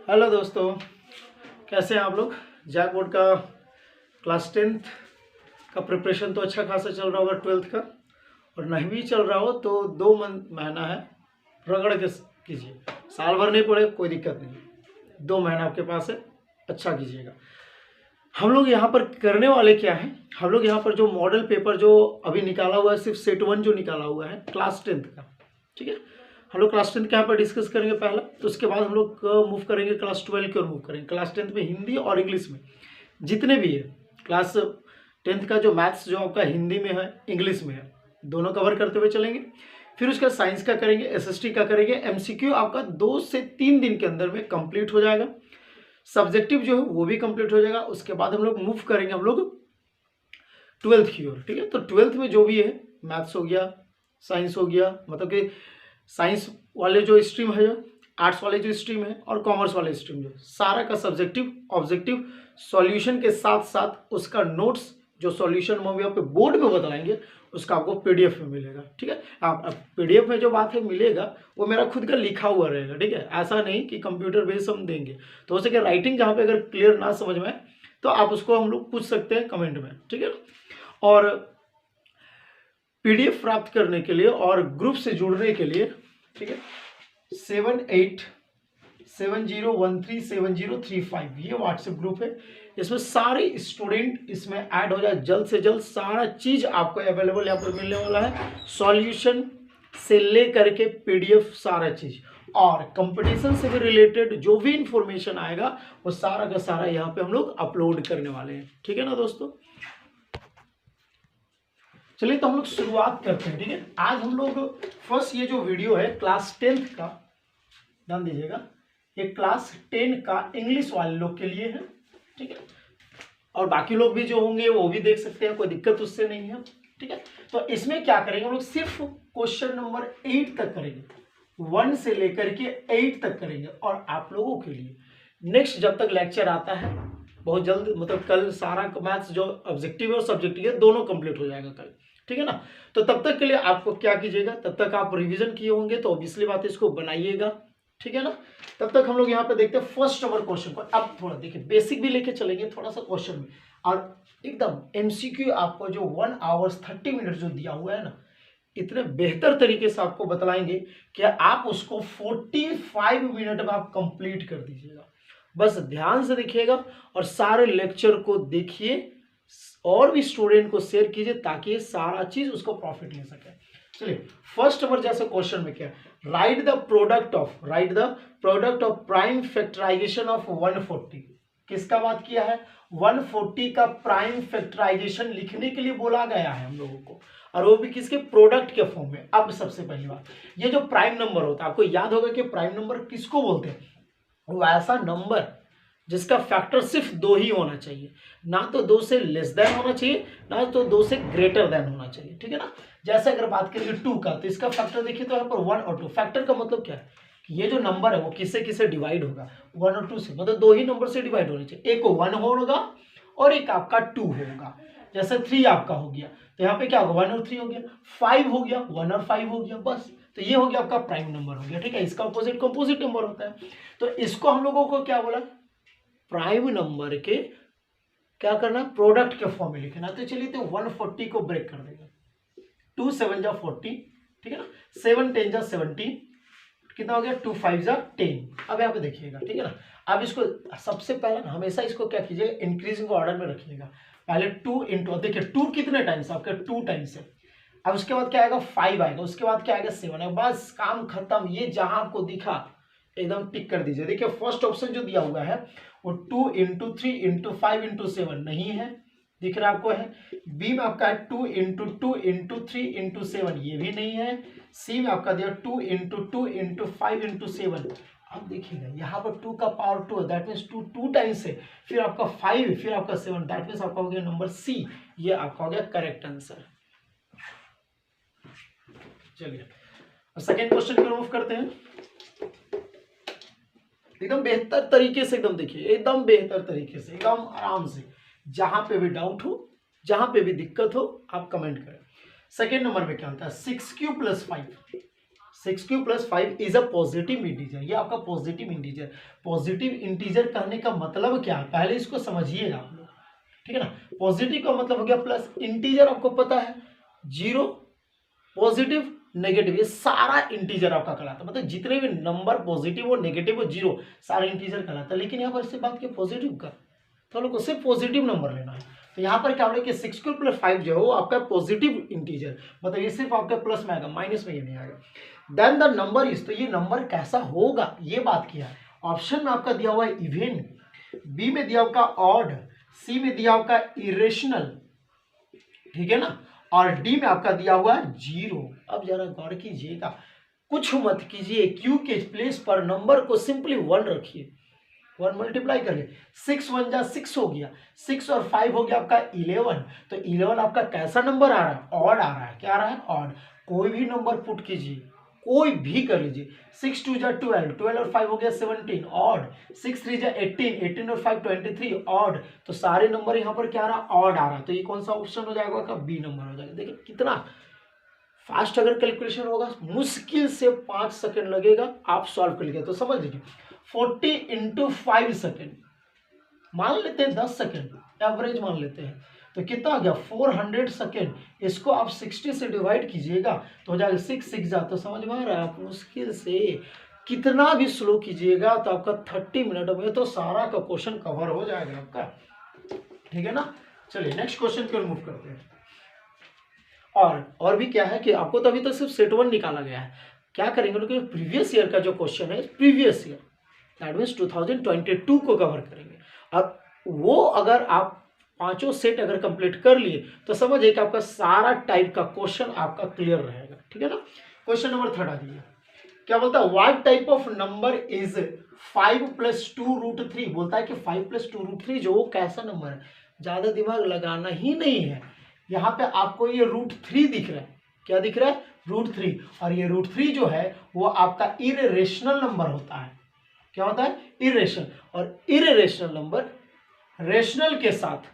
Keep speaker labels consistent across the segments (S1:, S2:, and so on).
S1: Hello दोस्तों, कैसे हैं आप लोग। जैक बोर्ड का क्लास 10th का प्रिपरेशन तो अच्छा खासा चल रहा होगा, 12th का, और नहीं भी चल रहा हो तो 2 महीना है, रगड़ के कीजिए। साल भर नहीं पढ़े कोई दिक्कत नहीं, 2 महीना आपके पास है, अच्छा कीजिएगा। हम लोग यहाँ पर करने वाले क्या है, हम लोग यहाँ पर जो मॉडल पेपर जो अभी निकाला हुआ है, सिर्फ सेट 1 जो निकाला हुआ है क्लास 10th का, ठीक है। हम लोग क्लास 10th के यहाँ पर डिस्कस करेंगे पहला, तो उसके बाद हम लोग मूव करेंगे क्लास 12 की ओर मूव करेंगे। क्लास 10th में हिंदी और इंग्लिश में जितने भी है, क्लास 10th का जो मैथ्स जो आपका हिंदी में है इंग्लिश में है, दोनों कवर करते हुए चलेंगे। फिर उसका साइंस का करेंगे, एसएसटी का करेंगे। एमसीक्यू आपका 2 से 3 दिन के अंदर में कंप्लीट हो जाएगा। सब्जेक्टिव जो है वो भी कंप्लीट हो जाएगा। उसके बाद हम लोग मूव करेंगे हम लोग 12th की ओर, ठीक है। तो 12th में जो भी है, मैथ्स हो गया, साइंस हो गया, मतलब कि साइंस वाले जो स्ट्रीम है, आर्ट्स वाले जो स्ट्रीम है, और कॉमर्स वाले स्ट्रीम जो सारा का सब्जेक्टिव ऑब्जेक्टिव सॉल्यूशन के साथ साथ उसका नोट्स जो सॉल्यूशन हम यहाँ पे बोर्ड पे बतलाएंगे उसका आपको पीडीएफ में मिलेगा, ठीक है। आप पीडीएफ में जो बात है मिलेगा वो मेरा खुद का लिखा हुआ रहेगा, ठीक है। ऐसा नहीं कि कंप्यूटर बेस्ड हम देंगे, तो हो सके राइटिंग जहाँ पे अगर क्लियर ना समझ में आए तो आप उसको हम लोग पूछ सकते हैं कमेंट में, ठीक है। और पीडीएफ प्राप्त करने के लिए और ग्रुप से जुड़ने के लिए, ठीक है, 7870137035 ये व्हाट्सएप ग्रुप है। इसमें सारे स्टूडेंट इसमें ऐड हो जाए, जल्द से जल्द सारा चीज आपको अवेलेबल यहाँ पर मिलने वाला है, सॉल्यूशन से लेकर के पीडीएफ सारा चीज, और कंपटीशन से भी रिलेटेड जो भी इंफॉर्मेशन आएगा वो सारा का सारा यहाँ पे हम लोग अपलोड करने वाले हैं, ठीक है ना दोस्तों। चलिए तो हम लोग शुरुआत करते हैं, ठीक है। आज हम लोग फर्स्ट ये जो वीडियो है क्लास 10th का, ध्यान दीजिएगा, ये क्लास 10 का इंग्लिश वाले लोग के लिए है, ठीक है। और बाकी लोग भी जो होंगे वो भी देख सकते हैं, कोई दिक्कत उससे नहीं है, ठीक है। तो इसमें क्या करेंगे हम लोग, सिर्फ क्वेश्चन नंबर 8 तक करेंगे, 1 से लेकर के 8 तक करेंगे। और आप लोगों के लिए नेक्स्ट जब तक लेक्चर आता है बहुत जल्द, मतलब कल सारा मैथ्स जो ऑब्जेक्टिव है और सब्जेक्टिव है दोनों कंप्लीट हो जाएगा कल, ठीक है ना। तो तब तक के लिए आपको क्या कीजिएगा, तब तक आप रिवीजन किए होंगे तो ऑब्वियसली बात है इसको बनाइएगा, ठीक है ना। तब तक हम लोग यहाँ पे देखते हैं फर्स्ट नंबर क्वेश्चन को। अब थोड़ा देखिए बेसिक भी लेके चलेंगे थोड़ा सा क्वेश्चन में, और एकदम एमसीक्यू आपको जो 1 आवर्स 30 मिनट जो दिया हुआ है ना, इतने बेहतर तरीके से आपको बतलाएंगे कि आप उसको 45 मिनट में आप कंप्लीट कर दीजिएगा। बस ध्यान से देखिएगा और सारे लेक्चर को देखिए और भी स्टूडेंट को शेयर कीजिए ताकि सारा चीज उसको प्रॉफिट ले सके। चलिए फर्स्ट नंबर जैसे क्वेश्चन में क्या, write the product of prime factorisation of 140। किसका बात किया है, 140 का प्राइम फैक्टराइजेशन लिखने के लिए बोला गया है हम लोगों को, और वो भी किसके, प्रोडक्ट के फॉर्म में। अब सबसे पहली बात, ये जो प्राइम नंबर होता है आपको याद होगा कि प्राइम नंबर किसको बोलते हैं, वो ऐसा नंबर जिसका फैक्टर सिर्फ 2 ही होना चाहिए, ना तो 2 से लेस देन होना चाहिए, ना तो 2 से ग्रेटर देन होना चाहिए, ठीक है ना। जैसे अगर बात करेंगे 2 का, तो इसका फैक्टर देखिए तो यहाँ पर 1 और 2। फैक्टर का मतलब क्या है कि ये जो नंबर है वो किससे किससे डिवाइड होगा, 1 और 2 से, मतलब 2 ही नंबर से डिवाइड होने चाहिए। एक 1 होगा और एक आपका 2 होगा। जैसे 3 आपका हो गया तो यहाँ पे क्या होगा, 1 और 3 हो गया। 5 हो गया, 1 और 5 हो गया, बस। तो ये हो गया आपका प्राइम नंबर हो गया, ठीक है। इसका अपोजिट कंपोजिट नंबर होता है। तो इसको हम लोगों को क्या बोला, प्राइम नंबर के क्या करना, प्रोडक्ट के फॉर्म में लिखना। तो चलिए तो 140 को ब्रेक कर देगा, 2 7 जा 40, ठीक है ना, 7 10 जा 70, कितना हो गया, 2 5 जा 10। अब यहाँ पे देखिएगा, ठीक है ना। अब इसको सबसे पहले ना हमेशा इसको क्या कीजिएगा, इंक्रीजिंग ऑर्डर में रखिएगा। पहले 2 इंटू, देखिए 2 कितने टाइम्स आपके, 2 टाइम्स है। अब उसके बाद क्या आएगा, 5 आएगा, उसके बाद क्या आएगा, 7 आएगा, बस काम खत्म। ये जहां आपको दिखा एकदम टिक कर दीजिए। देखिए फर्स्ट ऑप्शन जो दिया हुआ है वो 2 इंटू 3 इंटू 5 इंटू 7 नहीं है, दिख रहा आपको है। बी में आपका है 2 इंटू 2 इंटू 3 इंटू 7, ये भी नहीं है। सी में आपका दिया 2 इंटू 2 इंटू 5 इंटू 7। अब देखिएगा यहाँ पर 2 का पावर 2 है, दैट मीन्स 2 टाइम्स है, फिर आपका 5, फिर आपका 7, दैट मीन्स आपका हो गया नंबर सी, ये आपका हो गया करेक्ट आंसर। चलिए सेकेंड क्वेश्चन को मूव करते हैं। एकदम बेहतर तरीके से, एकदम देखिए एकदम बेहतर तरीके से, एकदम आराम से, जहां पे भी डाउट हो, जहां पे भी दिक्कत हो आप कमेंट करें। सेकेंड नंबर में क्या होता है, 6 cube plus 5, 6³ + 5 is a positive integer. ये आपका पॉजिटिव इंटीजर। पॉजिटिव इंटीजर कहने का मतलब क्या है, पहले इसको समझिएगा आप लोग, ठीक है ना। पॉजिटिव का मतलब हो गया प्लस, इंटीजर आपको पता है 0, पॉजिटिव, नेगेटिव, ये सारा इंटीजर आपका कहलाता है। मतलब जितने भी नंबर पॉजिटिव हो, नेगेटिव हो, 0, सारे इंटीजर कहलाता है। लेकिन यहाँ पर इससे बात की पॉजिटिव का, तो लोग को सिर्फ पॉजिटिव नंबर लेना है। तो यहाँ पर क्या बोले कि 6³ + 5 जो है वो आपका पॉजिटिव इंटीजर, मतलब ये सिर्फ आपका प्लस में आएगा, माइनस में ये नहीं आएगा। देन द नंबर इज, तो ये नंबर कैसा होगा ये बात किया है। ऑप्शन में आपका दिया हुआ है इवन, बी में दिया आपका ऑड, सी में दिया आपका इरेशनल, ठीक है ना, और डी में आपका दिया हुआ है 0। अब जरा गौर कीजिएगा, कुछ मत कीजिए, क्यू के प्लेस पर नंबर को सिंपली 1 रखिए, 1 मल्टीप्लाई करिए, 6 × 1 = 6 हो गया, 6 और 5 हो गया आपका 11। तो 11 आपका कैसा नंबर आ रहा है, ऑड आ रहा है। क्या आ रहा है, ऑड। कोई भी नंबर पुट कीजिए, कोई भी कर लीजिए, 6 × 2 = 12, 12 और 5 हो गया 17, ऑड। 6 × 3 = 18, 18 और 5 23, ऑड। तो सारे नंबर यहाँ पर क्या आ रहा है, ऑड आ रहा है। तो ये कौन सा ऑप्शन हो जाएगा आपका, बी नंबर हो जाएगा। देखिए कितना फास्ट अगर कैलकुलेशन होगा, मुश्किल से 5 सेकंड लगेगा, आप सॉल्व कर लीजिए। तो समझ लीजिए 40 × 5 सेकंड, मान लेते हैं 10 सेकंड एवरेज मान लेते हैं, तो कितना आ गया 400 सेकंड। इसको आप 60 से डिवाइड कीजिएगा तो हो जाएगा 6 6 जा, तो समझ में आ रहा है। आप मुश्किल से कितना भी स्लो कीजिएगा तो आपका 30 मिनट में तो सारा का क्वेश्चन कवर हो जाएगा आपका, ठीक है ना। चलिए नेक्स्ट क्वेश्चन को रिमूव करते हैं। और भी क्या है कि आपको तो अभी तो सिर्फ सेट 1 निकाला गया है। क्या करेंगे क्योंकि प्रीवियस ईयर का जो क्वेश्चन है, प्रीवियस ईयर दैट मीन्स 2022 को कवर करेंगे। अब वो अगर आप पांचों सेट अगर कंप्लीट कर लिए तो समझिए कि आपका सारा टाइप का क्वेश्चन आपका क्लियर रहेगा, ठीक है ना। क्वेश्चन नंबर 3 आ जाइए। क्या बोलता है, what type of number is 5 + 2√3। बोलता है कि 5 + 2√3 जो कैसा नंबर है, ज्यादा दिमाग लगाना ही नहीं है। यहाँ पे आपको ये √3 दिख रहा है, क्या दिख रहा है, √3। और ये √3 जो है वो आपका इरेशनल नंबर होता है। क्या होता है, इरेशनल। और इरेशनल नंबर रेशनल के साथ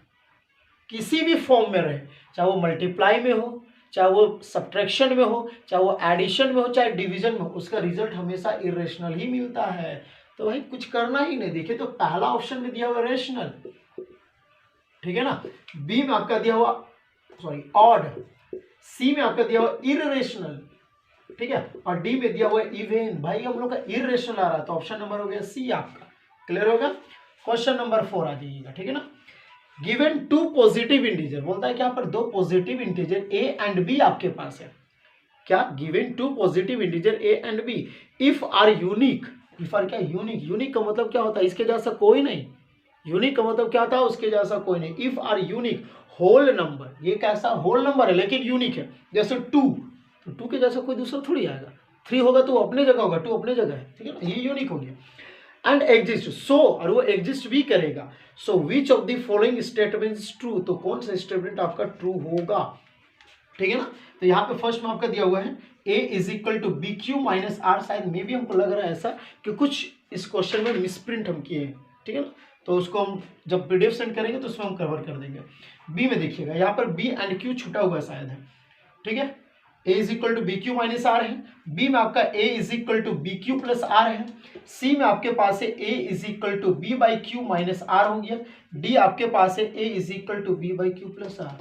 S1: किसी भी फॉर्म में रहे, चाहे वो मल्टीप्लाई में हो, चाहे वो सब्ट्रैक्शन में हो, चाहे वो एडिशन में हो, चाहे डिवीजन में हो, उसका रिजल्ट हमेशा इरेशनल ही मिलता है। तो भाई कुछ करना ही नहीं। देखिए तो पहला ऑप्शन में दिया हुआ रेशनल, ठीक है ना, बी में आपका दिया हुआ ऑड, सी में आपका दिया हुआ इरेशनल, ठीक है, और डी में दिया हुआ इवन। भाई हम लोग का इरेशनल आ रहा है तो ऑप्शन नंबर हो गया सी आपका। क्लियर होगा। क्वेश्चन नंबर 4 आ जाइएगा, ठीक है ना। गिवन 2 पॉजिटिव इंटीजर, बोलता है कि यहाँ पर 2 positive integer A and B आपके पास है। क्या, given 2 positive integer A and B if are unique. If are क्या, यूनिक। यूनिक का मतलब क्या होता है, इसके जैसा कोई नहीं। यूनिक का मतलब क्या था, उसके जैसा कोई नहीं। If are unique whole number, ये कैसा होल नंबर है लेकिन यूनिक है। जैसे 2, तो 2 के जैसा कोई दूसरा थोड़ी आएगा। 3 होगा तो अपने जगह होगा, 2 अपने जगह है, ठीक है ना, ये यूनिक हो गया। एंड एग्जिस्ट, सो, और वो एग्जिस्ट भी करेगा। So which of the following statement is true, तो कौन सा स्टेटमेंट आपका ट्रू होगा, ठीक है ना। तो यहाँ पे फर्स्ट में आपका दिया हुआ है a = BQ - R। शायद मे भी हमको लग रहा है ऐसा कि कुछ इस क्वेश्चन में मिसप्रिंट हम किए हैं, ठीक है ना। तो उसको हम जब PDF सेंड करेंगे तो उसमें हम कवर कर देंगे। बी में देखिएगा यहाँ पर B एंड Q छुटा हुआ शायद है, ठीक है। a = BQ - R है। बी में आपका a = BQ + R है। सी में आपके पास है a = B/Q - R हो गया। डी आपके पास है a = B/Q + R।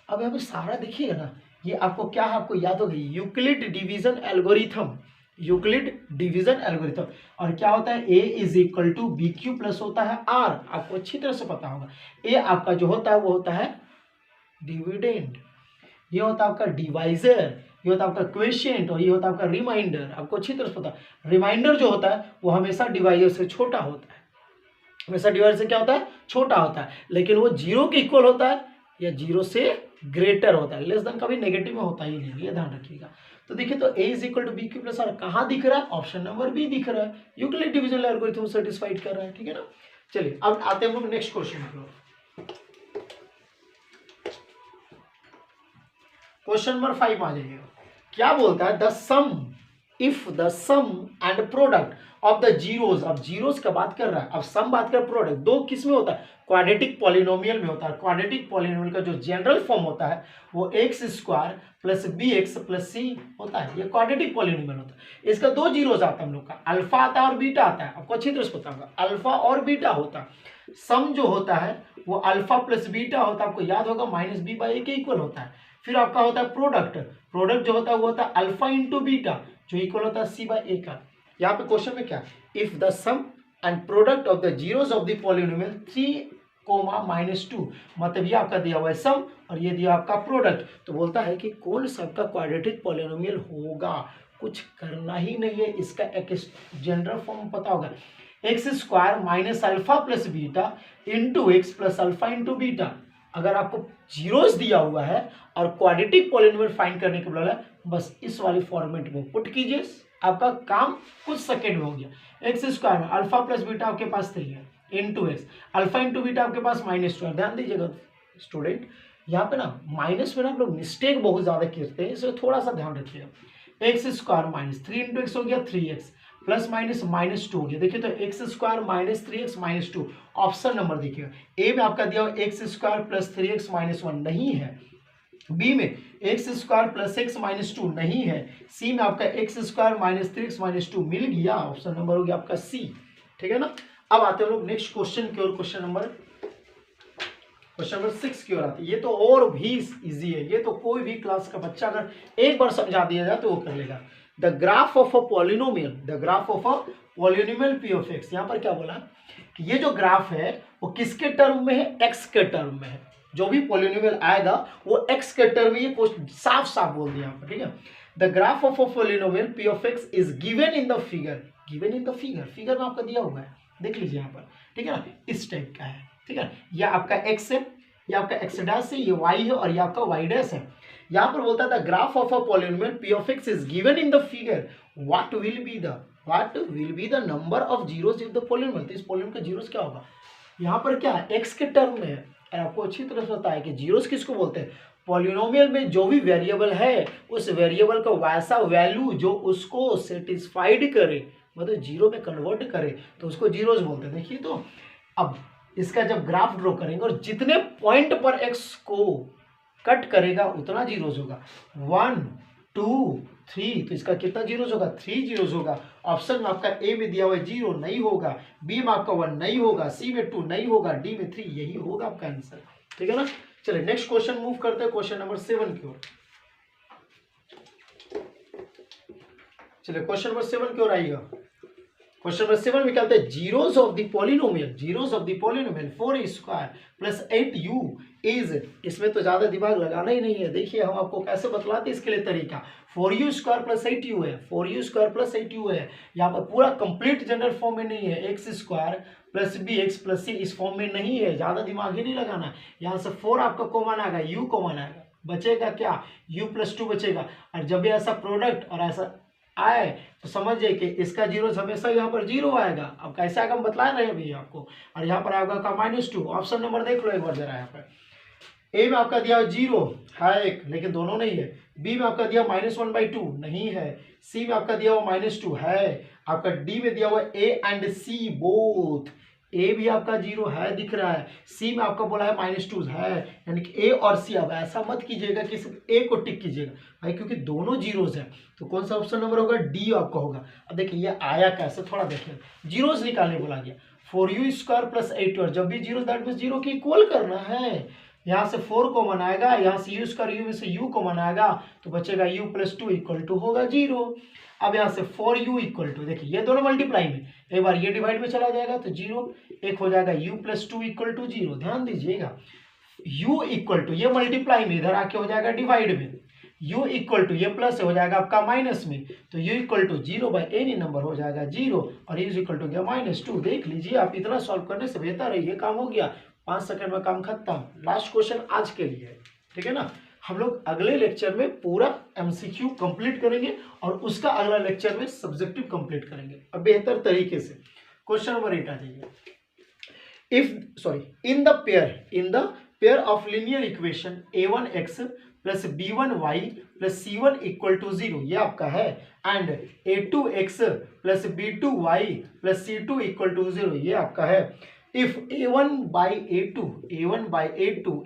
S1: अब यहाँ पे सारा देखिएगा ना, ये आपको क्या है, आपको याद हो गई, Euclid division algorithm. Euclid division algorithm. और क्या होता है, a = BQ + होता है R, आपको अच्छी तरह से पता होगा। a आपका जो होता है वो होता है डिविडेंड, ये होता है आपका डिवाइजर, ये होता है आपका क्वेशिएंट, और ये होता है आपका रिमाइंडर। आपको अच्छी तरह से पता है, रिमाइंडर जो होता है वो हमेशा डिवाइजर से छोटा होता है। हमेशा डिवाइजर से क्या होता है, छोटा होता है। लेकिन वो 0 के इक्वल होता है या 0 से ग्रेटर होता है। लेस देन कभी नेगेटिव में होता ही नहीं, ये ध्यान रखिएगा। तो देखिए तो a = BQ + R कहाँ दिख रहा है, ऑप्शन नंबर बी दिख रहा है। यूक्लिड डिवीजन एल्गोरिथम सेटिस्फाइड कर रहा है, ठीक है ना। चलिए अब आते हैं हम लोग नेक्स्ट क्वेश्चन पर। क्वेश्चन नंबर 5 आ जाइएगा। क्या बोलता है, the sum if the sum and product of the zeros, अब जीरोज का बात कर रहा है, अब सम बात कर प्रोडक्ट, दो किस में होता है, क्वाड्रेटिक पॉलिनोमियल में होता है। क्वाड्रेटिक पॉलिनोमियल का जो जनरल फॉर्म होता है वो x square plus b x plus c होता है, ये क्वाड्रेटिक पॉलिनोमियल होता है। इसका दो जीरोज आता है हम लोग का, अल्फा आता है और बीटा आता है, आपको अच्छी तरह से पता होगा, अल्फा और बीटा होता है। सम जो होता है वो अल्फा प्लस बीटा होता है, आपको याद होगा माइनस बी बाई ए के इक्वल होता है। फिर आपका होता है प्रोडक्ट, प्रोडक्ट जो होता है वो होता है अल्फा इंटू बीटा जो इक्वल होता है सी बाई ए का। यहाँ पे क्वेश्चन में क्या, if the sum and product of the zeros of the polynomial 3, -2, मतलब ये आपका दिया हुआ है सम और ये दिया आपका प्रोडक्ट, तो बोलता है कि कौन सा आपका क्वाड्रेटिक पॉलिनोमियल होगा। कुछ करना ही नहीं है, इसका एक जनरल फॉर्म पता होगा, x square minus alpha plus beta into x plus alpha into beta. अगर आपको जीरोस दिया हुआ है और क्वाड्रेटिक पॉलिनोमियल फाइंड करने के बोला, बस इस वाले फॉर्मेट में पुट कीजिए, आपका काम कुछ सेकेंड में हो गया। एक्स स्क्वायर में अल्फा प्लस बीटा आपके पास 3 है into x, alpha into beta आपके पास -2 है। ध्यान दीजिएगा स्टूडेंट, यहाँ पे ना माइनस में ना आप लोग मिस्टेक बहुत ज्यादा करते हैं, इसलिए थोड़ा सा ध्यान रखिएगा। X square minus 3 into x हो गया 3x प्लस माइनस -2 हो गया। देखिए तो x square minus 3x -2, option number देखिएगा, ए में आपका दिया हुआ एक्स स्क्वायर प्लस 3x -1 नहीं है, बी में एक्स स्क्वायर प्लस एक्स -2 नहीं है, सी में आपका एक्स स्क्वायर माइनस 3x -2 मिल गया, ऑप्शन नंबर हो गया आपका सी। ठीक है ना। अब आते हैं लोग नेक्स्ट क्वेश्चन की ओर, क्वेश्चन नंबर 6 की ओर आते हैं। ये तो और भी इजी है, ये तो कोई भी क्लास का बच्चा अगर एक बार समझा दिया जाए तो वो कर लेगा। The graph of a polynomial, the graph of a polynomial P of x, यहाँ पर क्या बोला कि ये जो ग्राफ है वो किसके टर्म में है, एक्स के टर्म में है। जो भी पॉलिनोमियल आएगा वो एक्स के टर्म में, ये क्वेश्चन साफ साफ बोल दिया यहाँ पर। ठीक है, the graph of a polynomial P of x is given in the figure, given in the figure, figure में आपका दिया हुआ है, देख लीजिए यहाँ पर। ठीक है ना, इस टाइप का है। ठीक है, यह आपका एक्स है, ये आपका एक्स डैश है, ये वाई है और ये आपका वाई डैश है। यहाँ पर बोलता था graph of a polynomial P of x is given in the figure, what will be the number of zeros in the polynomial. तो इस पॉलिनोमियल का जीरोस क्या होगा, यहाँ पर क्या है एक्स के टर्म में है, और आपको अच्छी तरह से पता है कि जीरोस किसको बोलते हैं, पॉलिनोमियल में जो भी वेरिएबल है उस वेरिएबल का वैसा वैल्यू जो उसको सेटिस्फाइड करे, मतलब जीरो में कन्वर्ट करे, तो उसको जीरोस बोलते हैं। देखिए तो अब इसका जब ग्राफ ड्रॉ करेंगे और जितने पॉइंट पर एक्स को कट करेगा उतना जीरोस होगा, 1 2 3, तो इसका कितना जीरोस होगा, 3 जीरोस होगा। ऑप्शन में आपका ए में दिया हुआ 0 नहीं होगा, बी में आपका 1 नहीं होगा, सी में 2 नहीं होगा, डी में 3, यही होगा आपका आंसर। ठीक है ना। चलिए नेक्स्ट क्वेश्चन मूव करते हैं, क्वेश्चन नंबर 7 की ओर। चलिए क्वेश्चन नंबर 7 की ओर आइएगा। क्वेश्चन नंबर 7 में क्या होता है, zeros of the polynomial, zeros of the polynomial 4 square plus 8u is, इसमें तो ज्यादा दिमाग लगाना ही नहीं है, देखिए हम आपको कैसे बतलाते हैं इसके लिए तरीका। 4u स्क्वायर प्लस 8u है, 4u स्क्वायर प्लस 8u है, यहाँ पर पूरा कंप्लीट जनरल फॉर्म में नहीं है, x square plus b x plus c इस फॉर्म में नहीं है, ज्यादा दिमाग ही नहीं लगाना। यहाँ से 4 आपका कॉमन आएगा, u कॉमन आएगा, बचेगा क्या, u + 2 बचेगा। और जब भी ऐसा प्रोडक्ट और ऐसा आए तो समझ जाइए कि इसका जीरो हमेशा यहाँ पर 0 आएगा। अब कैसे आएगा हम बतला रहे हैं भैया आपको, और यहाँ पर आएगा का -2। ऑप्शन नंबर देख लो एक बार जरा, यहाँ पर ए में आपका दिया 0 है एक, लेकिन दोनों नहीं है, बी में आपका दिया -1/2 नहीं है, सी में आपका दिया हुआ -2 है, आपका डी में दिया हुआ ए एंड सी बोथ, ए भी आपका 0 है दिख रहा है, सी में आपका बोला है -2 है, यानी कि ए और सी। अब ऐसा मत कीजिएगा कि सिर्फ ए को टिक कीजिएगा भाई, क्योंकि दोनों जीरोस है, तो कौन सा ऑप्शन नंबर होगा, डी आपका होगा। अब देखिए ये आया कैसे, थोड़ा देखिए, जीरोस निकालने बोला गया, 4u स्क्वायर प्लस 8, और जब भी जीरो दैट मीन 0 की इक्वल करना है। यहाँ से 4 कॉमन आएगा, यहाँ से u स्क्वायर u में से u कॉमन आएगा, तो बचेगा u + 2 = होगा 0। अब यहाँ से 4u = देखिए ये दोनों मल्टीप्लाई में, एक बार ये डिवाइड में चला जाएगा तो 0, एक हो जाएगा u + 2 = 0। ध्यान दीजिएगा u = ये मल्टीप्लाई में, इधर आके हो जाएगा डिवाइड में, u = ये प्लस हो जाएगा आपका माइनस में, तो u = 0/any नंबर हो जाएगा 0, और u = गया -2। देख लीजिए आप, इतना सॉल्व करने से बेहतर है, ये काम हो गया, 5 सेकंड में काम खत्म। लास्ट क्वेश्चन आज के लिए है, ठीक है ना। हम लोग अगले लेक्चर में पूरा एमसीक्यू कंप्लीट करेंगे और उसका अगला लेक्चर में सब्जेक्टिव कंप्लीट करेंगे अब बेहतर तरीके से। क्वेश्चन नंबर 8 आ जाइए। In the pair of linear equation a1x plus b1y plus c1 equal to 0, ये आपका है। And a2x plus b2y plus c2 equal to 0, ये आपका है। इफ a1 by a2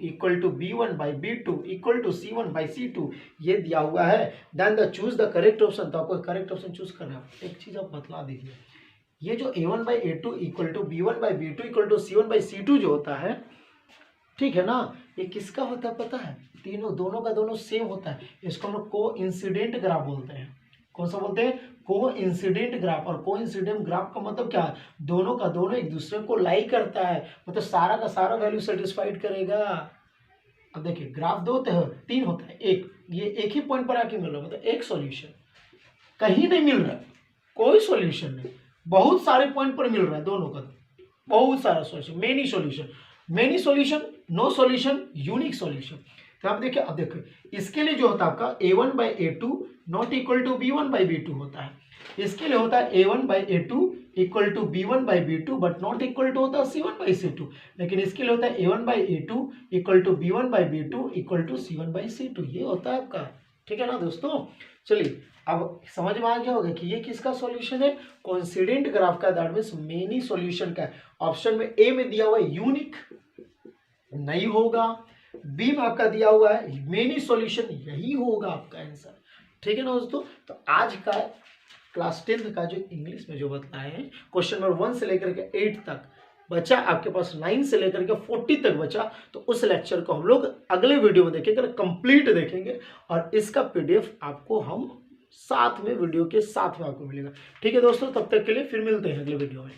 S1: equal to b1 by b2 equal to c1 by c2, ये दिया हुआ है, then the choose the correct option. तो आपको करेक्ट ऑप्शन चूज करना है। एक चीज आप बतला दीजिए, ये जो a1 by a2 equal to b1 by b2 equal to c1 by c2 जो होता है, ठीक है ना, ये किसका होता है पता है? तीनों, दोनों का दोनों सेम होता है। इसको हम लोग को इंसिडेंट ग्राफ बोलते हैं। कौन सा बोलते हैं? को इंसिडेंट ग्राफ। और को इंसिडेंट ग्राफ का मतलब क्या? दोनों का दोनों एक दूसरे को लाइक करता है, मतलब सारा का सारा वैल्यू सेटिस्फाइड करेगा। अब देखिए ग्राफ दो होते हैं, तीन होता है, एक ये एक ही पॉइंट पर आके मिल रहा है, मतलब एक सॉल्यूशन, कहीं नहीं मिल रहा है, कोई सॉल्यूशन नहीं, बहुत सारे पॉइंट पर मिल रहा है दोनों का, बहुत सारा solution, many solution, no solution, unique solution. तो आप देखिए, अब देखिए इसके लिए जो होता है आपका a1 by a2 not equal to b1 by b2 होता है। इसके लिए होता है a1 by a2 equal to b1 by b2 but not equal to होता है c1 by c2। लेकिन इसके लिए होता है a1 by a2 equal to b1 by b2 equal to c1 by c2, ये होता है आपका। ठीक है ना दोस्तों, चलिए अब समझ में आ गया होगा कि ये किसका सॉल्यूशन है? कोइंसिडेंट ग्राफ का, दैट मींस मेनी सॉल्यूशन का। ऑप्शन में ए में दिया हुआ है यूनिक, नहीं होगा। बी में आपका दिया हुआ है मेनी सॉल्यूशन, यही होगा आपका आंसर। ठीक है ना दोस्तों, तो आज का क्लास 10th का जो इंग्लिश में जो बताए हैं, क्वेश्चन नंबर 1 से लेकर के 8 तक बचा, आपके पास 9 से लेकर के 40 तक बचा। तो उस लेक्चर को हम लोग अगले वीडियो में देखेंगे, कंप्लीट देखेंगे, और इसका पीडीएफ आपको हम साथ में, वीडियो के साथ में आपको मिलेगा। ठीक है दोस्तों, तब तक के लिए फिर मिलते हैं अगले वीडियो में।